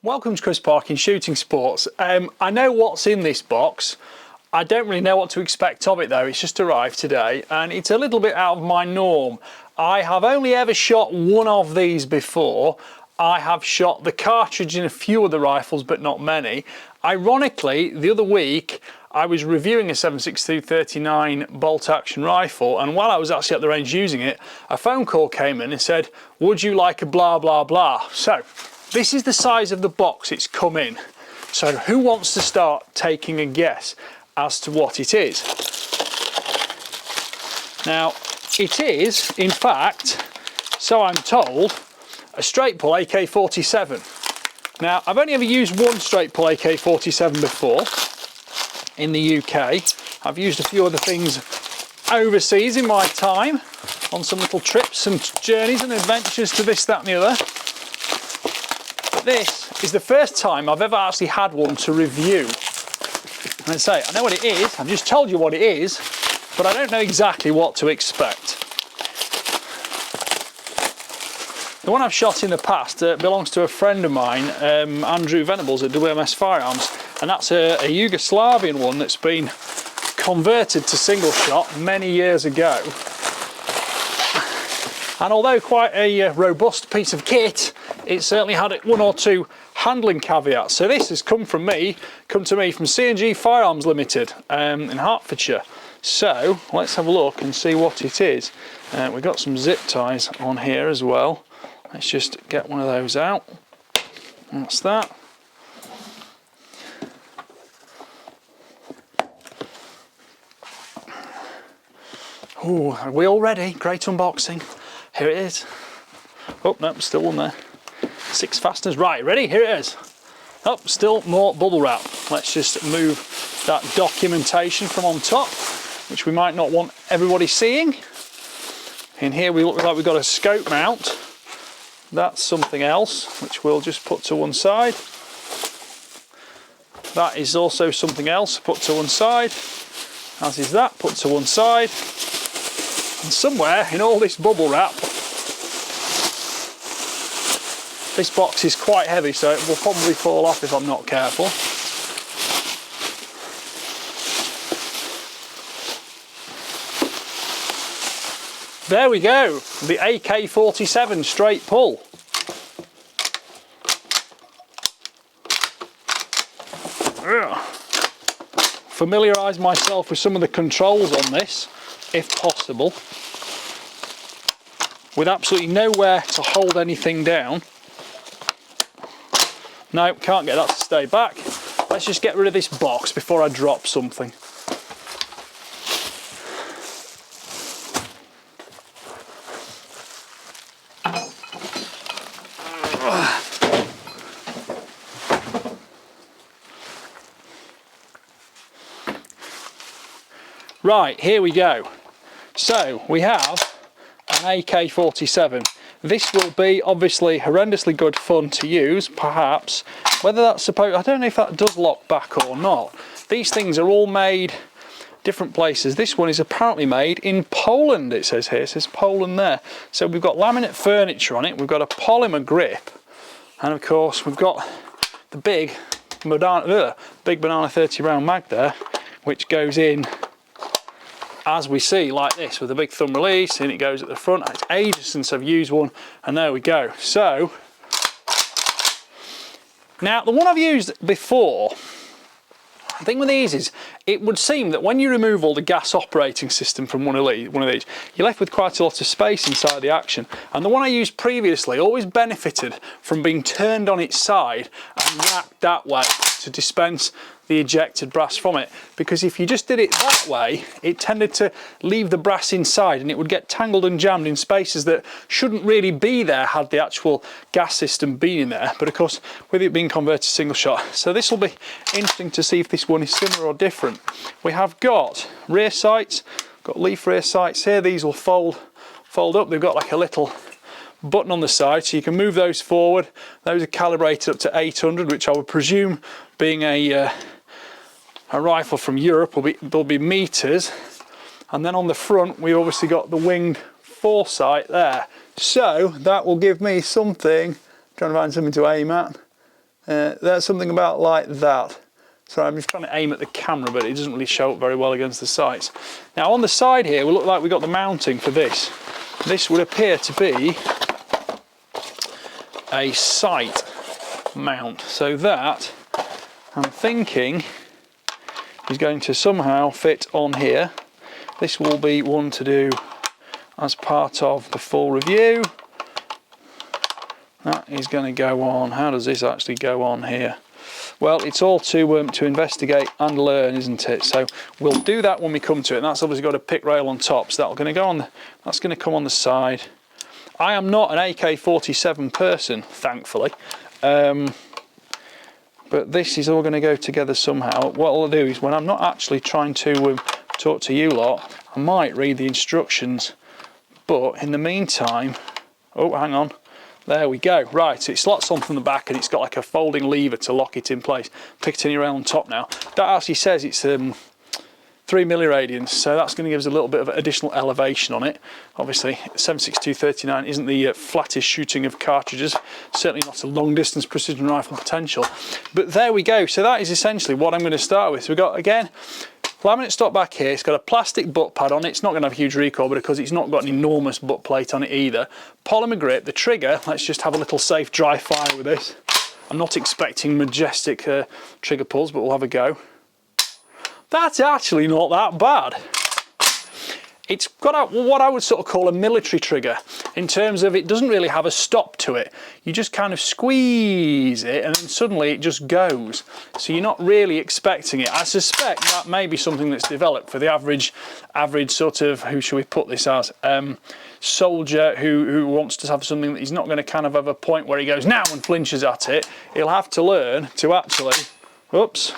Welcome to Chris Parkin Shooting Sports. I know what's in this box. I don't really know what to expect of it though. It's just arrived today and it's a little bit out of my norm. I have only ever shot one of these before. I have shot the cartridge in a few of the rifles but not many. Ironically, the other week I was reviewing a 7.62-39 bolt action rifle, and while I was actually at the range using it, a phone call came in and said, would you like a blah blah blah? So this is the size of the box it's come in. So who wants to start taking a guess as to what it is? Now, it is, in fact, so I'm told, a straight pull AK-47. Now, I've only ever used one straight pull AK-47 before in the UK. I've used a few other things overseas in my time on some little trips and journeys and adventures to this, that and the other. But this is the first time I've ever actually had one to review. And I say, I know what it is, I've just told you what it is, but I don't know exactly what to expect. The one I've shot in the past belongs to a friend of mine, Andrew Venables at WMS Firearms, and that's a Yugoslavian one that's been converted to single shot many years ago. And although quite a robust piece of kit, it certainly had one or two handling caveats. So this has come to me from C&G Firearms Limited in Hertfordshire. So let's have a look and see what it is. We've got some zip ties on here as well. Let's just get one of those out. That's that. Oh, are we all ready? Great unboxing. Here it is. Oh, no, still one there. 6 fasteners. Right, ready? Here it is. Oh, still more bubble wrap. Let's just move that documentation from on top, which we might not want everybody seeing. In here we look like we've got a scope mount. That's something else, which we'll just put to one side. That is also something else, put to one side. As is that, put to one side. And somewhere in all this bubble wrap, this box is quite heavy, so it will probably fall off if I'm not careful. There we go, the AK-47 straight pull. Familiarise myself with some of the controls on this, if possible, with absolutely nowhere to hold anything down. No, can't get that to stay back. Let's just get rid of this box before I drop something. Right, here we go. So we have an AK-47. This will be obviously horrendously good fun to use, perhaps. Whether that's supposed, I don't know if that does lock back or not. These things are all made different places. This one is apparently made in Poland, it says here. It says Poland there. So we've got laminate furniture on it, we've got a polymer grip, and of course we've got the big banana 30 round mag there, which goes in as we see, like this, with a big thumb release, and it goes at the front. It's ages since I've used one, and there we go. So now the one I've used before, the thing with these is it would seem that when you remove all the gas operating system from one of these, you're left with quite a lot of space inside the action. And the one I used previously always benefited from being turned on its side and racked that way to dispense the ejected brass from it, because if you just did it that way, it tended to leave the brass inside and it would get tangled and jammed in spaces that shouldn't really be there had the actual gas system been in there. But of course, with it being converted to single shot, so this will be interesting to see if this one is similar or different. We have got rear sights, got leaf rear sights here. These will fold up. They've got like a little button on the side, so you can move those forward. Those are calibrated up to 800, which I would presume, being a rifle from Europe, will be meters. And then on the front we've obviously got the winged foresight there, so that will give me something, trying to find something to aim at. There's something about like that. So I'm just trying to aim at the camera, but it doesn't really show up very well against the sights. Now on the side here, we look like we've got the mounting for this. This would appear to be a sight mount. So that, I'm thinking, is going to somehow fit on here. This will be one to do as part of the full review. That is going to go on. How does this actually go on here? Well, it's all to investigate and learn, isn't it? So we'll do that when we come to it. And that's obviously got a pick rail on top, so that's going to go on. That's going to come on the side. I am not an AK-47 person, thankfully, but this is all going to go together somehow. What I'll do is, when I'm not actually trying to talk to you lot, I might read the instructions. But in the meantime, oh, hang on. There we go. Right, so it slots on from the back and it's got like a folding lever to lock it in place. Picatinny rail on top now. That actually says it's 3 milliradians, so that's going to give us a little bit of additional elevation on it. Obviously, 7.62-39 isn't the flattest shooting of cartridges. Certainly not a long distance precision rifle potential. But there we go. So that is essentially what I'm going to start with. So we've got, again, laminate stock back here. It's got a plastic butt pad on it. It's not going to have huge recoil, but because it's not got an enormous butt plate on it either. Polymer grip. The trigger, let's just have a little safe dry fire with this. I'm not expecting majestic trigger pulls, but we'll have a go. That's actually not that bad. It's got what I would sort of call a military trigger, in terms of it doesn't really have a stop to it. You just kind of squeeze it and then suddenly it just goes. So you're not really expecting it. I suspect that may be something that's developed for the average sort of, who should we put this as, soldier who wants to have something that he's not going to kind of have a point where he goes now and flinches at it. He'll have to learn to actually, oops,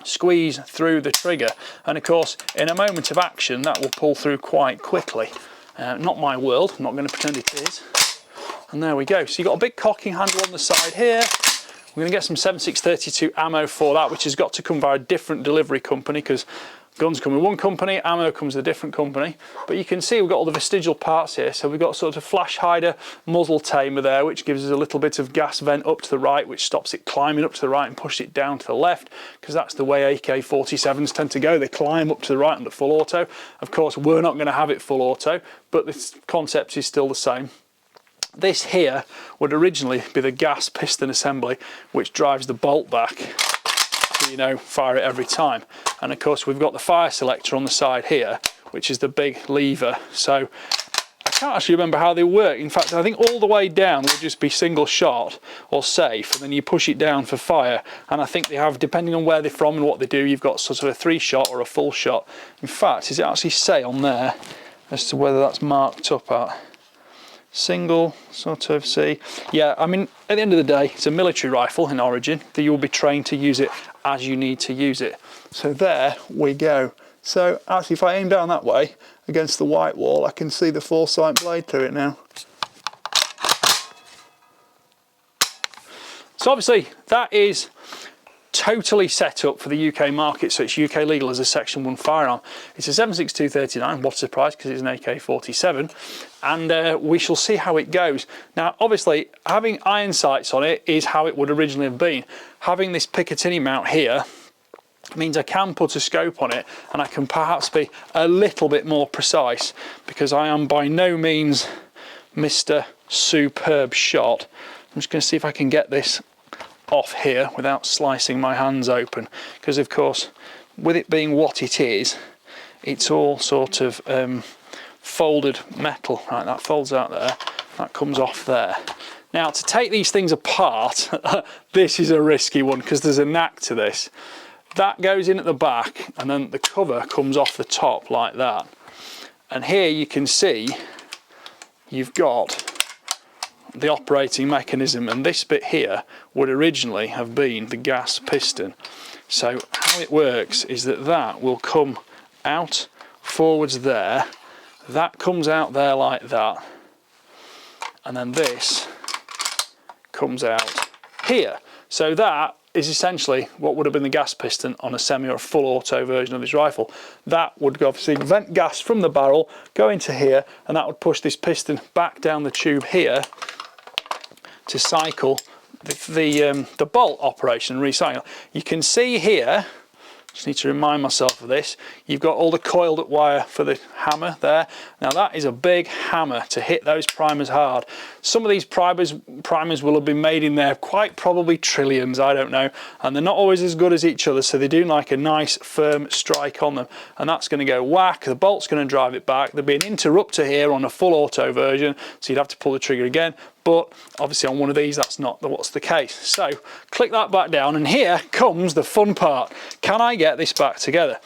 squeeze through the trigger, and of course in a moment of action that will pull through quite quickly. Not my world, I'm not going to pretend it is. And there we go. So you've got a big cocking handle on the side here. We're going to get some 7.632 ammo for that, which has got to come via a different delivery company, because guns come with one company, ammo comes with a different company. But you can see we've got all the vestigial parts here. So we've got sort of flash hider muzzle tamer there, which gives us a little bit of gas vent up to the right, which stops it climbing up to the right and push it down to the left, because that's the way AK-47s tend to go. They climb up to the right under full auto. Of course, we're not going to have it full auto, but the concept is still the same. This here would originally be the gas piston assembly, which drives the bolt back. You know, fire it every time. And of course we've got the fire selector on the side here, which is the big lever. So I can't actually remember how they work. In fact, I think all the way down will just be single shot or safe, and then you push it down for fire. And I think they have, depending on where they're from and what they do, you've got sort of a 3-shot or a full shot. In fact, does it actually say on there as to whether that's marked up at single, sort of, see? Yeah, I mean, at the end of the day, it's a military rifle in origin, that you'll be trained to use it as you need to use it. So there we go. So actually, if I aim down that way against the white wall, I can see the foresight blade through it now. So obviously that is totally set up for the UK market, so it's UK legal as a Section 1 firearm. It's a 7.62-39, what a surprise, because it's an AK-47, and we shall see how it goes. Now obviously having iron sights on it is how it would originally have been. Having this Picatinny mount here means I can put a scope on it, and I can perhaps be a little bit more precise, because I am by no means Mr. Superb Shot. I'm just going to see if I can get this off here without slicing my hands open, because of course with it being what it is, it's all sort of folded metal. Right, that folds out there, that comes off there. Now to take these things apart, this is a risky one, because there's a knack to this. That goes in at the back and then the cover comes off the top like that, and here you can see you've got the operating mechanism, and this bit here would originally have been the gas piston. So how it works is that that will come out forwards there, that comes out there like that, and then this comes out here. So that is essentially what would have been the gas piston on a semi or a full auto version of this rifle. That would obviously vent gas from the barrel, go into here, and that would push this piston back down the tube here to cycle the bolt operation and recycling. You can see here, just need to remind myself of this, you've got all the coiled up wire for the hammer there. Now that is a big hammer to hit those primers hard. Some of these primers will have been made in there quite probably trillions, I don't know, and they're not always as good as each other, so they do like a nice firm strike on them, and that's going to go whack, the bolt's going to drive it back. There'll be an interrupter here on a full auto version, so you'd have to pull the trigger again, but obviously on one of these that's not what's the case. So click that back down, and here comes the fun part. Can I get this back together?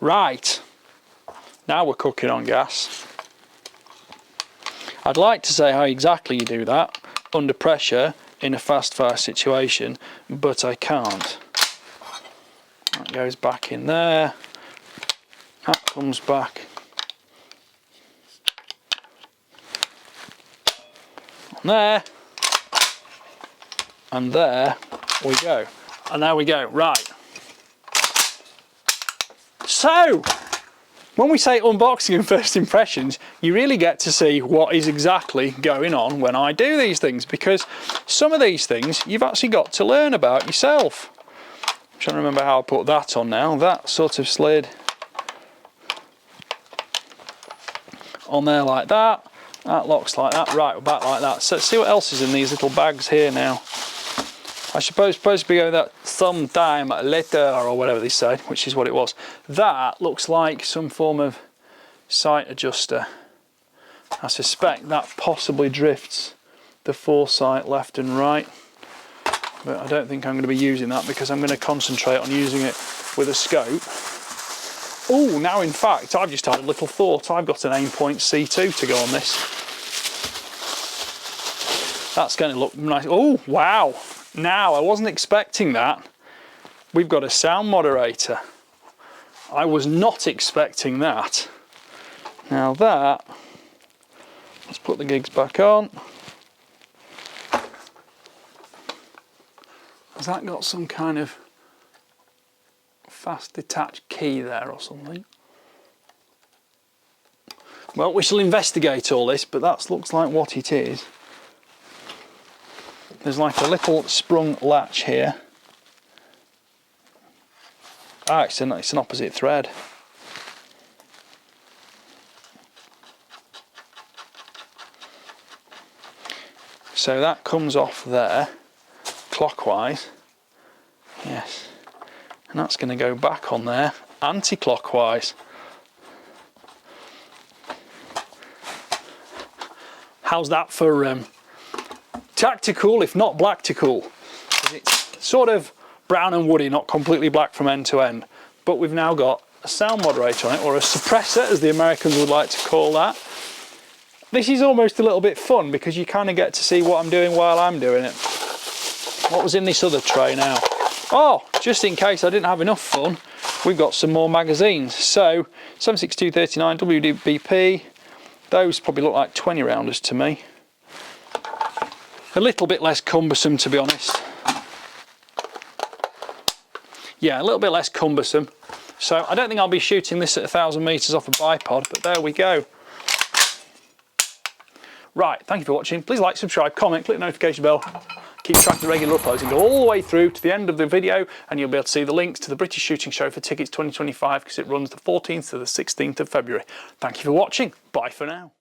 Right, now we're cooking on gas. I'd like to say how exactly you do that under pressure in a fast fire situation, but I can't. That goes back in there, that comes back on there, and there we go. And there we go, right. So, when we say unboxing and first impressions, you really get to see what is exactly going on when I do these things, because some of these things you've actually got to learn about yourself. I'm trying to remember how I put that on now. That sort of slid on there like that. That locks like that. Right, we're back like that. So let's see what else is in these little bags here now. I suppose supposed to be going that sometime later or whatever they say, which is what it was. That looks like some form of sight adjuster. I suspect that possibly drifts the foresight left and right, but I don't think I'm going to be using that because I'm going to concentrate on using it with a scope. Oh, now in fact I've just had a little thought. I've got an Aimpoint C2 to go on this. That's going to look nice. Oh wow! Now, I wasn't expecting that. We've got a sound moderator. I was not expecting that. Now that, let's put the gigs back on. Has that got some kind of fast detached key there or something? Well, we shall investigate all this, but that looks like what it is. There's like a little sprung latch here. Ah, it's an opposite thread. So that comes off there, clockwise. Yes. And that's going to go back on there, anti-clockwise. How's that for tactical, if not black-tical? It's sort of brown and woody, not completely black from end to end. But we've now got a sound moderator on it, or a suppressor, as the Americans would like to call that. This is almost a little bit fun because you kind of get to see what I'm doing while I'm doing it. What was in this other tray now? Oh, just in case I didn't have enough fun, we've got some more magazines. So, 7.62-39 WBP. Those probably look like 20 rounders to me. A little bit less cumbersome, to be honest. Yeah, a little bit less cumbersome. So I don't think I'll be shooting this at 1,000 metres off a bipod, but there we go. Right, thank you for watching. Please like, subscribe, comment, click the notification bell. Keep track of the regular uploads and go all the way through to the end of the video, and you'll be able to see the links to the British Shooting Show for tickets 2025, because it runs the 14th to the 16th of February. Thank you for watching. Bye for now.